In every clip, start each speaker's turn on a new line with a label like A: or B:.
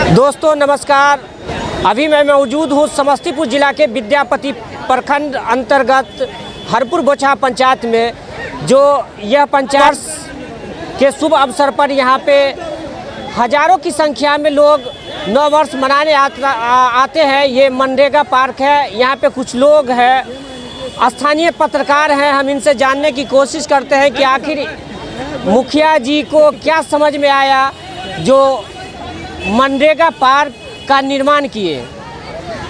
A: दोस्तों नमस्कार। अभी मैं मौजूद हूँ समस्तीपुर जिला के विद्यापति प्रखंड अंतर्गत हरपुर बोछा पंचायत में। जो यह पंचायत के शुभ अवसर पर यहाँ पे हजारों की संख्या में लोग नव वर्ष मनाने आते हैं। ये मनरेगा पार्क है। यहाँ पे कुछ लोग हैं, स्थानीय पत्रकार हैं। हम इनसे जानने की कोशिश करते हैं कि आखिर मुखिया जी को क्या समझ में आया जो मनरेगा पार्क का निर्माण किए।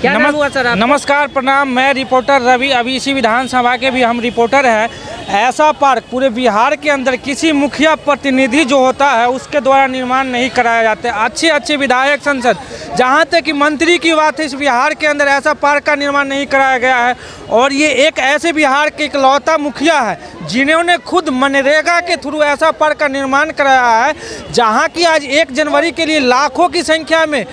A: क्या नाम हुआ सर आपका?
B: नमस्कार, प्रणाम। मैं रिपोर्टर रवि। अभी इसी विधानसभा के भी हम रिपोर्टर हैं। ऐसा पार्क पूरे बिहार के अंदर किसी मुखिया प्रतिनिधि जो होता है उसके द्वारा निर्माण नहीं कराया जाता है। अच्छे अच्छे सांसद, जहाँ तक कि मंत्री की बात है, इस बिहार के अंदर ऐसा पार्क का निर्माण नहीं कराया गया है। और ये एक ऐसे बिहार के इकलौता मुखिया है जिन्होंने खुद मनरेगा के थ्रू ऐसा पार्क का निर्माण कराया है, जहाँ की आज 1 जनवरी के लिए लाखों की संख्या में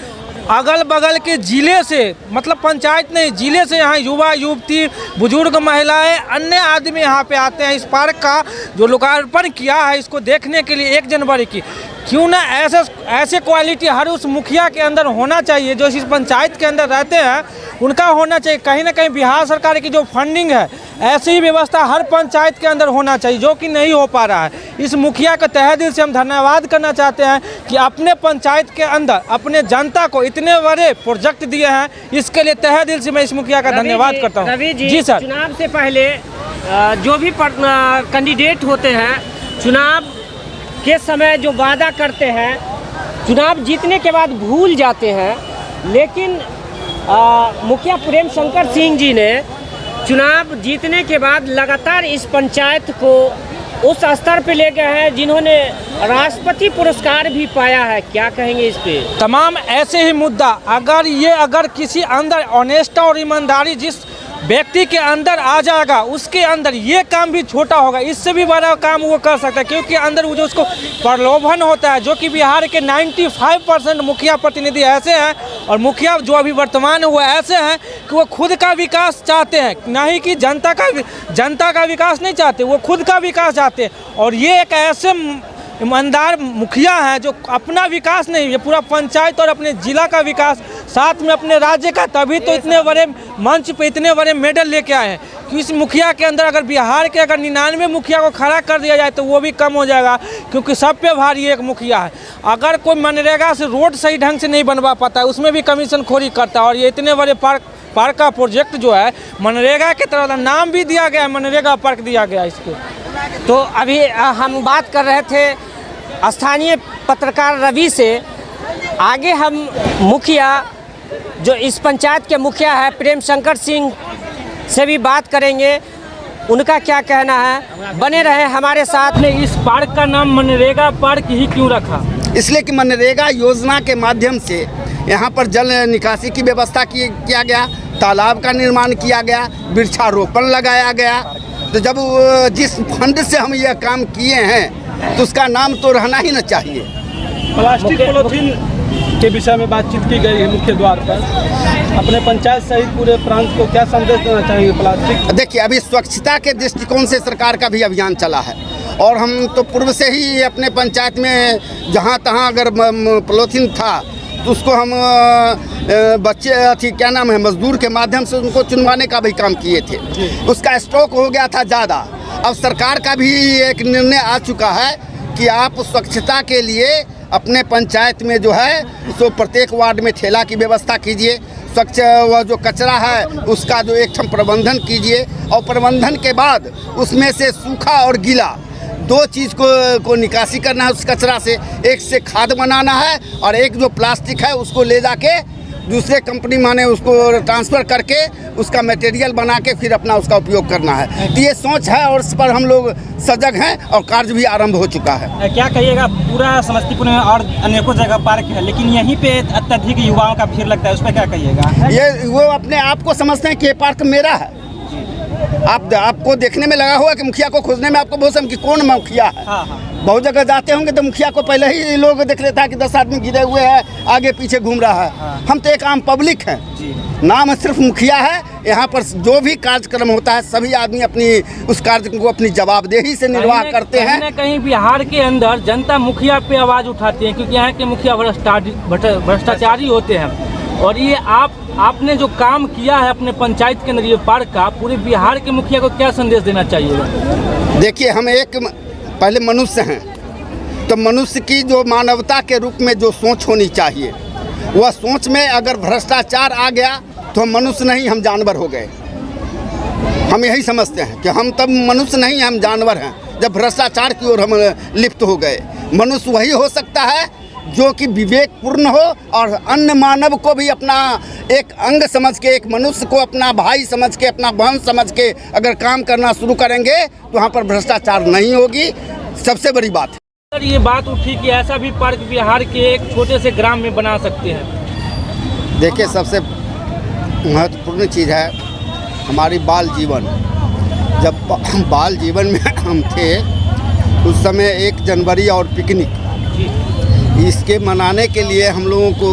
B: अगल बगल के ज़िले से, मतलब पंचायत नहीं, ज़िले से यहाँ युवा युवती, बुजुर्ग महिलाएं, अन्य आदमी यहाँ पे आते हैं। इस पार्क का जो लोकार्पण किया है इसको देखने के लिए 1 जनवरी की। क्यों ना ऐसे क्वालिटी हर उस मुखिया के अंदर होना चाहिए जो इस पंचायत के अंदर रहते हैं, उनका होना चाहिए। कहीं ना कहीं बिहार सरकार की जो फंडिंग है, ऐसी ही व्यवस्था हर पंचायत के अंदर होना चाहिए, जो कि नहीं हो पा रहा है। इस मुखिया का तहे दिल से हम धन्यवाद करना चाहते हैं कि अपने पंचायत के अंदर अपने जनता को इतने बड़े प्रोजेक्ट दिए हैं। इसके लिए तहे दिल से मैं इस मुखिया का धन्यवाद करता हूँ।
A: रवि
B: जी सर।
A: चुनाव से पहले जो भी कैंडिडेट होते हैं, चुनाव के समय जो वादा करते हैं, चुनाव जीतने के बाद भूल जाते हैं। लेकिन मुखिया प्रेम शंकर सिंह जी ने चुनाव जीतने के बाद लगातार इस पंचायत को उस स्तर पे ले गए हैं जिन्होंने राष्ट्रपति पुरस्कार भी पाया है। क्या कहेंगे इस पे?
B: तमाम ऐसे ही मुद्दा अगर किसी अंदर ऑनेस्ट और ईमानदारी जिस व्यक्ति के अंदर आ जाएगा, उसके अंदर ये काम भी छोटा होगा, इससे भी बड़ा काम वो कर सकता है। क्योंकि अंदर वो जो उसको प्रलोभन होता है, जो कि बिहार के 95% मुखिया प्रतिनिधि ऐसे हैं और मुखिया जो अभी वर्तमान है वो ऐसे हैं कि वो खुद का विकास चाहते हैं, नहीं कि जनता का विकास नहीं चाहते, वो खुद का विकास चाहते हैं। और ये एक ऐसे ईमानदार मुखिया है जो अपना विकास नहीं, ये पूरा पंचायत और अपने जिला का विकास, साथ में अपने राज्य का, तभी तो इतने बड़े मंच पे इतने बड़े मेडल लेके आए हैं। कि इस मुखिया के अंदर अगर बिहार के 99 मुखिया को खड़ा कर दिया जाए तो वो भी कम हो जाएगा, क्योंकि सब पे भारी एक मुखिया है। अगर कोई मनरेगा से रोड सही ढंग से नहीं बनवा पाता है, उसमें भी कमीशन खोरी करता है। और ये इतने बड़े पार्क का प्रोजेक्ट जो है मनरेगा के तरह नाम भी दिया गया है, मनरेगा पार्क दिया गया इसको।
A: तो अभी हम बात कर रहे थे स्थानीय पत्रकार रवि से। आगे हम मुखिया जो इस पंचायत के मुखिया है प्रेम शंकर सिंह से भी बात करेंगे, उनका क्या कहना है। बने रहे हमारे साथ।
B: ने इस पार्क का नाम मनरेगा पार्क ही क्यों रखा?
C: इसलिए कि मनरेगा योजना के माध्यम से यहाँ पर जल निकासी की व्यवस्था किया गया, तालाब का निर्माण किया गया, वृक्षारोपण लगाया गया। तो जब जिस फंड से हम यह काम किए हैं तो उसका नाम तो रहना ही न चाहिए।
D: प्लास्टिक पॉलीथीन के विषय में बातचीत की गई है मुख्य द्वार पर। अपने पंचायत सहित पूरे प्रांत को क्या संदेश देना चाहेंगे? प्लास्टिक,
C: देखिए, अभी स्वच्छता के दृष्टिकोण से सरकार का भी अभियान चला है और हम तो पूर्व से ही अपने पंचायत में जहाँ तहाँ अगर पॉलीथीन था तो उसको हम क्या नाम है, मजदूर के माध्यम से उनको चुनवाने का भी काम किए थे। उसका स्टॉक हो गया था ज़्यादा। अब सरकार का भी एक निर्णय आ चुका है कि आप स्वच्छता के लिए अपने पंचायत में जो है तो प्रत्येक वार्ड में ठेला की व्यवस्था कीजिए। स्वच्छ वह जो कचरा है उसका जो एक प्रबंधन कीजिए और प्रबंधन के बाद उसमें से सूखा और गीला 2 चीज़ को निकासी करना है उस कचरा से। एक से खाद बनाना है और एक जो प्लास्टिक है उसको ले जाके दूसरे कंपनी माने उसको ट्रांसफ़र करके उसका मटेरियल बना के फिर अपना उसका उपयोग करना है। तो ये सोच है और इस पर हम लोग सजग हैं और कार्य भी आरंभ हो चुका है।
E: क्या कहिएगा, पूरा समस्तीपुर में और अनेकों जगह पार्क है लेकिन यहीं पे अत्यधिक युवाओं का भीड़ लगता है, उस पर क्या कहिएगा?
C: ये वो अपने आप को समझते हैं कि ये पार्क मेरा है। आपको देखने में लगा हुआ कि मुखिया को खोजने में आपको बहुत कि कौन मुखिया है।
E: हाँ।
C: बहुत जगह जाते होंगे तो मुखिया को पहले ही लोग देख लेता है कि 10 आदमी गिरे हुए हैं, आगे पीछे घूम रहा है। हम तो एक आम पब्लिक हैं, नाम सिर्फ मुखिया है। यहाँ पर जो भी कार्यक्रम होता है सभी आदमी अपनी उस कार्य को अपनी जवाबदेही से निर्वाह करते हैं।
B: कहीं न कहीं बिहार के अंदर जनता मुखिया पे आवाज़ उठाती है, क्योंकि यहाँ के मुखिया भ्रष्टाचारी होते हैं। और ये आपने जो काम किया है अपने पंचायत के अंदर ये पार्क का, पूरे बिहार के मुखिया को क्या संदेश देना चाहिए?
C: देखिए, हम एक पहले मनुष्य हैं, तो मनुष्य की जो मानवता के रूप में जो सोच होनी चाहिए, वह सोच में अगर भ्रष्टाचार आ गया तो हम मनुष्य नहीं, हम जानवर हो गए। हम यही समझते हैं कि हम तब मनुष्य नहीं, हम जानवर हैं जब भ्रष्टाचार की ओर हम लिप्त हो गए। मनुष्य वही हो सकता है जो कि विवेकपूर्ण हो और अन्य मानव को भी अपना एक अंग समझ के, एक मनुष्य को अपना भाई समझ के, अपना बहन समझ के अगर काम करना शुरू करेंगे तो वहाँ पर भ्रष्टाचार नहीं होगी। सबसे बड़ी बात
B: सर, ये बात उठी कि ऐसा भी पार्क बिहार के एक छोटे से ग्राम में बना सकते हैं।
C: देखिए, सबसे महत्वपूर्ण चीज़ है हमारी बाल जीवन। जब बाल जीवन में हम थे उस समय 1 जनवरी और पिकनिक, इसके मनाने के लिए हम लोगों को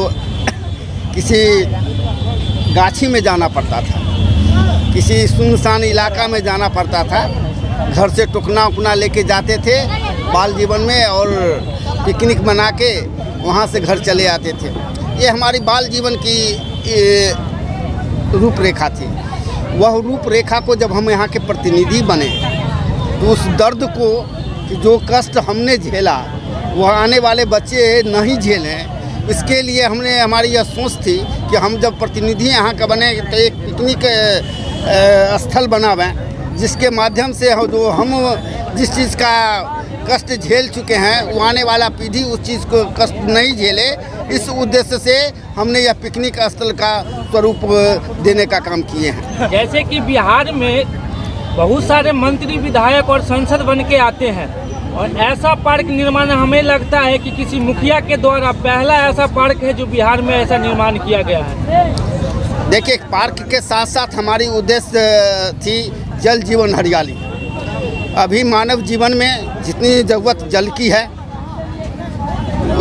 C: किसी गाछी में जाना पड़ता था, किसी सुनसान इलाका में जाना पड़ता था। घर से टुकना उकना लेके जाते थे बाल जीवन में और पिकनिक मना के वहाँ से घर चले आते थे। ये हमारी बाल जीवन की रूपरेखा थी। वह रूपरेखा को जब हम यहाँ के प्रतिनिधि बने तो उस दर्द को, कि जो कष्ट हमने झेला वह आने वाले बच्चे नहीं झेलें, इसके लिए हमारी यह सोच थी कि हम जब प्रतिनिधि यहाँ का बने तो एक पिकनिक स्थल बनावें, जिसके माध्यम से जो हम जिस चीज़ का कष्ट झेल चुके हैं वो आने वाला पीढ़ी उस चीज़ को कष्ट नहीं झेले। इस उद्देश्य से हमने यह पिकनिक स्थल का स्वरूप देने का काम किए हैं।
B: जैसे कि बिहार में बहुत सारे मंत्री, विधायक और सांसद बन के आते हैं, और ऐसा पार्क निर्माण हमें लगता है कि किसी मुखिया के द्वारा पहला ऐसा पार्क है जो बिहार में ऐसा निर्माण किया गया है।
C: देखिए, पार्क के साथ साथ हमारी उद्देश्य थी जल जीवन हरियाली। अभी मानव जीवन में जितनी ज़रूरत जल की है,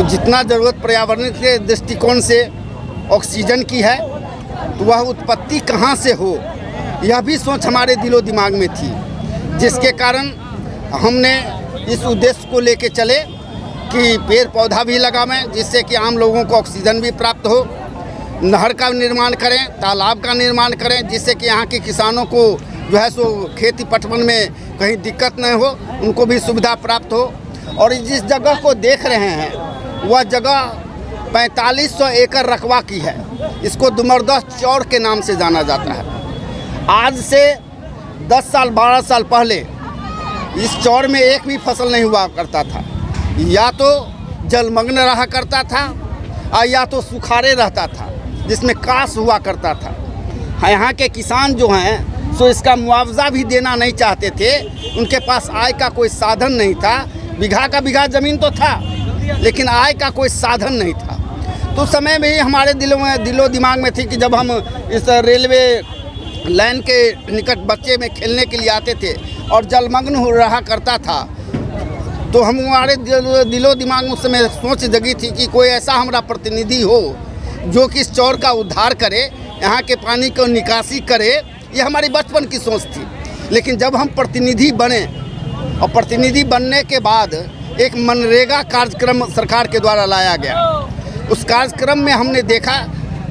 C: जितना ज़रूरत पर्यावरण के दृष्टिकोण से ऑक्सीजन की है, तो वह उत्पत्ति कहाँ से हो, यह भी सोच हमारे दिलो दिमाग में थी, जिसके कारण हमने इस उद्देश्य को लेके चले कि पेड़ पौधा भी लगावें, जिससे कि आम लोगों को ऑक्सीजन भी प्राप्त हो। नहर का निर्माण करें, तालाब का निर्माण करें, जिससे कि यहाँ के किसानों को जो है सो खेती पटवन में कहीं दिक्कत न हो, उनको भी सुविधा प्राप्त हो। और जिस जगह को देख रहे हैं वह जगह 4500 एकड़ रकबा की है। इसको दुमरदह चौर के नाम से जाना जाता है। आज से 10 साल 12 साल पहले इस चौर में एक भी फसल नहीं हुआ करता था, या तो जलमग्न रहा करता था या तो सुखाड़े रहता था, जिसमें कास हुआ करता था। यहाँ के किसान जो हैं सो इसका मुआवजा भी देना नहीं चाहते थे। उनके पास आय का कोई साधन नहीं था। बीघा का बीघा ज़मीन तो था, लेकिन आय का कोई साधन नहीं था। तो उस समय में ही हमारे दिलो दिमाग में थी कि जब हम इस रेलवे लाइन के निकट बच्चे में खेलने के लिए आते थे और जलमग्न हो रहा करता था, तो हमारे दिलो दिमाग में उस समय सोच जगी थी कि कोई ऐसा हमारा प्रतिनिधि हो जो कि इस चौर का उद्धार करे, यहाँ के पानी को निकासी करे। ये हमारी बचपन की सोच थी। लेकिन जब हम प्रतिनिधि बने और प्रतिनिधि बनने के बाद एक मनरेगा कार्यक्रम सरकार के द्वारा लाया गया, उस कार्यक्रम में हमने देखा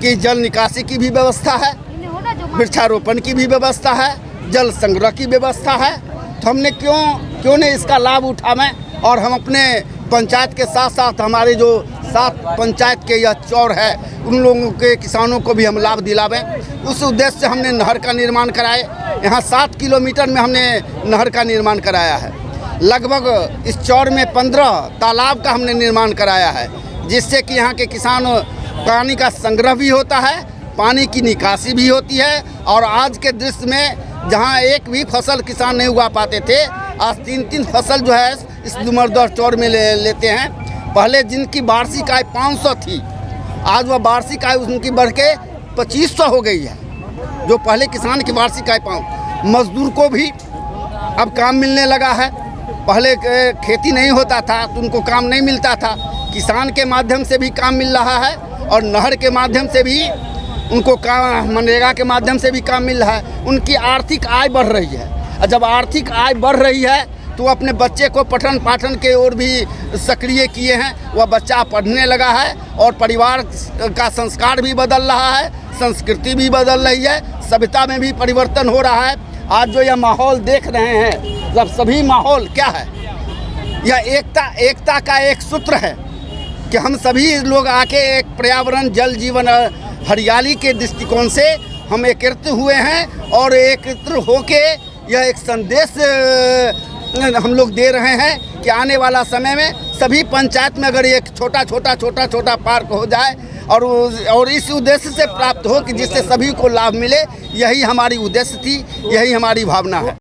C: कि जल निकासी की भी व्यवस्था है, वृक्षारोपण की भी व्यवस्था है, जल संग्रह की व्यवस्था है। तो हमने क्यों नहीं इसका लाभ उठावें और हम अपने पंचायत के साथ साथ हमारे जो 7 पंचायत के यह चौर है उन लोगों के किसानों को भी हम लाभ दिलावें। उस उद्देश्य से हमने नहर का निर्माण कराए। यहाँ 7 किलोमीटर में हमने नहर का निर्माण कराया है। लगभग इस चौर में 15 तालाब का हमने निर्माण कराया है, जिससे कि यहाँ के किसान पानी का संग्रह भी होता है, पानी की निकासी भी होती है। और आज के दृश्य में जहाँ एक भी फसल किसान नहीं उगा पाते थे, आज 3-3 फसल जो है इस दुमरदह चौर में लेते हैं। पहले जिनकी वार्षिक आय 500 थी, आज वह वार्षिक आय उनकी बढ़ के 2500 हो गई है। जो पहले किसान की वार्षिक आय 500, मजदूर को भी अब काम मिलने लगा है। पहले खेती नहीं होता था तो उनको काम नहीं मिलता था। किसान के माध्यम से भी काम मिल रहा है और नहर के माध्यम से भी उनको काम, मनरेगा के माध्यम से भी काम मिल रहा है। उनकी आर्थिक आय बढ़ रही है और जब आर्थिक आय बढ़ रही है तो अपने बच्चे को पठन पाठन के ओर भी सक्रिय किए हैं। वह बच्चा पढ़ने लगा है और परिवार का संस्कार भी बदल रहा है, संस्कृति भी बदल रही है, सभ्यता में भी परिवर्तन हो रहा है। आज जो यह माहौल देख रहे हैं, जब सभी माहौल क्या है, यह एकता का एक सूत्र है कि हम सभी लोग आके एक पर्यावरण, जल जीवन, हरियाली के दृष्टिकोण से हम एकत्रित हुए हैं और एकत्रित होके यह एक संदेश हम लोग दे रहे हैं कि आने वाला समय में सभी पंचायत में अगर एक छोटा पार्क हो जाए और इस उद्देश्य से प्राप्त हो कि जिससे सभी को लाभ मिले, यही हमारी उद्देश्य थी, यही हमारी भावना है।